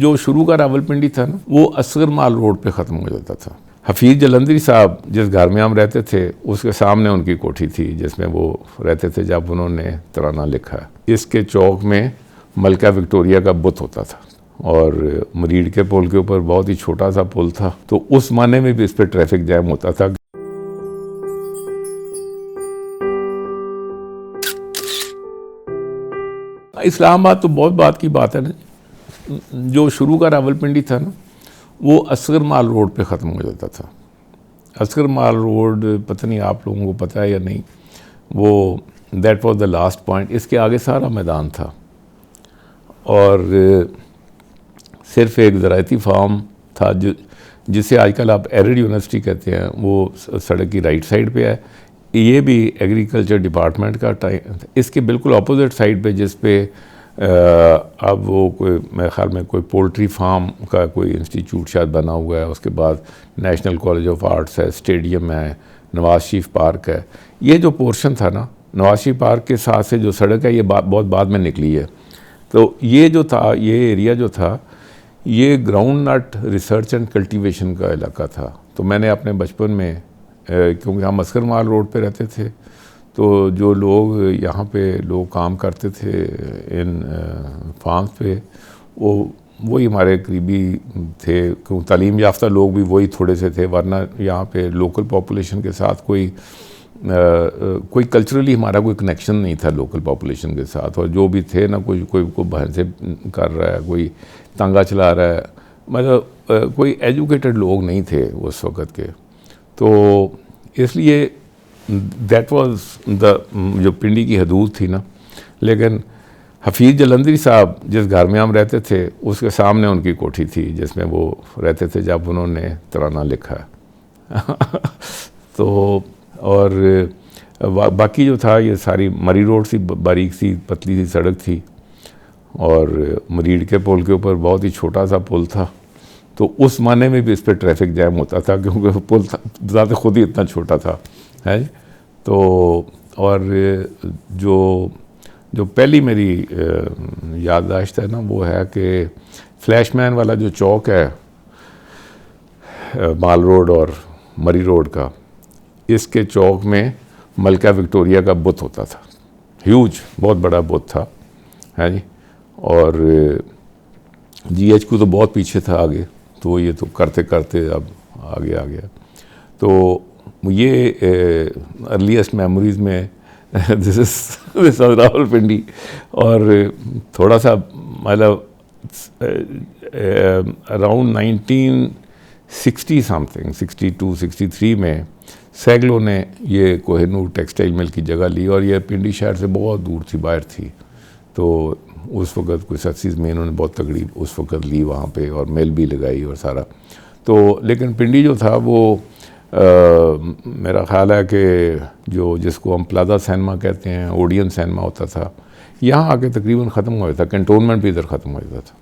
जो शुरू का रावलपिंडी था ना, वो असगर माल रोड पे ख़त्म हो जाता था। हफीज़ जलंधरी साहब जिस घर में हम रहते थे उसके सामने उनकी कोठी थी जिसमें वो रहते थे जब उन्होंने तराना लिखा। इसके चौक में मलका विक्टोरिया का बुत होता था और मरीड के पुल के ऊपर बहुत ही छोटा सा पुल था, तो उस माने में भी इस पर ट्रैफिक जैम होता था। इस्लामाबाद तो बहुत बात की बात है ना, जो शुरू का रावलपिंडी था ना, वो असगर माल रोड पे ख़त्म हो जाता था। असगर माल रोड पता नहीं आप लोगों को पता है या नहीं, वो that was the last point. इसके आगे सारा मैदान था और सिर्फ एक ज़राइती फार्म था जिसे आजकल आप एरिड यूनिवर्सिटी कहते हैं, वो सड़क की राइट साइड पे है। ये भी एग्रीकल्चर डिपार्टमेंट का टाइम। इसके बिल्कुल अपोजिट साइड पे जिस पे अब वो कोई मेरे ख्याल में कोई पोल्ट्री फार्म का कोई इंस्टीट्यूट शायद बना हुआ है, उसके बाद नेशनल कॉलेज ऑफ आर्ट्स है, स्टेडियम है, नवाज शरीफ पार्क है। ये जो पोर्शन था ना, नवाज शरीफ पार्क के साथ से जो सड़क है ये बहुत बाद में निकली है। तो ये जो था, ये एरिया जो था, ये ground not research and cultivation का इलाका था। तो मैंने अपने बचपन में, क्योंकि हम असगर माल रोड पे रहते थे, तो जो लोग यहाँ पे लोग काम करते थे इन फार्म्स पे, वही हमारे करीबी थे, क्योंकि तालीम याफ्ता लोग भी वही थोड़े से थे, वरना यहाँ पे लोकल पॉपुलेशन के साथ कोई कल्चरली हमारा कोई कनेक्शन नहीं था लोकल पॉपुलेशन के साथ। और जो भी थे ना, कोई बहन से कर रहा है, कोई तांगा चला रहा है, मतलब कोई एजुकेटेड लोग नहीं थे उस वक़्त के। तो इसलिए दैट वाज द जो पिंडी की हदूद थी ना। लेकिन हफीज़ जलंधरी साहब जिस घर में हम रहते थे उसके सामने उनकी कोठी थी जिसमें वो रहते थे जब उन्होंने तराना लिखा। तो और बाकी जो था, ये सारी मरी रोड सी बारीक सी पतली सी सड़क थी और मरीड के पुल के ऊपर बहुत ही छोटा सा पुल था, तो उस माने में भी इस पर ट्रैफिक जैम होता था क्योंकि पुल ज़्यादा खुद ही इतना छोटा था है। तो और जो पहली मेरी याददाश्त है ना, वो है कि फ्लैशमैन वाला जो चौक है माल रोड और मरी रोड का, इसके चौक में मलका विक्टोरिया का बुत होता था। ह्यूज, बहुत बड़ा बुत था है जी। और GHQ तो बहुत पीछे था आगे, तो ये तो करते करते अब आगे आ गया। तो ये अर्लीस्ट मेमोरीज़ में दिस इज़ रावलपिंडी। और थोड़ा सा मतलब अराउंड 1960 समथिंग, 62, 63 में सैगलों ने ये कोहिनूर टेक्सटाइल मिल की जगह ली और ये पिंडी शहर से बहुत दूर थी, बाहर थी। तो उस वक़्त कोई सक्सेस में इन्होंने बहुत तगड़ी उस वक़्त ली वहाँ पे और मिल भी लगाई और सारा। तो लेकिन पिंडी जो था वो मेरा ख़्याल है कि जिसको हम प्लाजा सिनेमा कहते हैं, ओडियन सिनेमा होता था, यहाँ आके तकरीबन ख़त्म हो जाता था। कैंटोनमेंट भी इधर ख़त्म हो जाता था।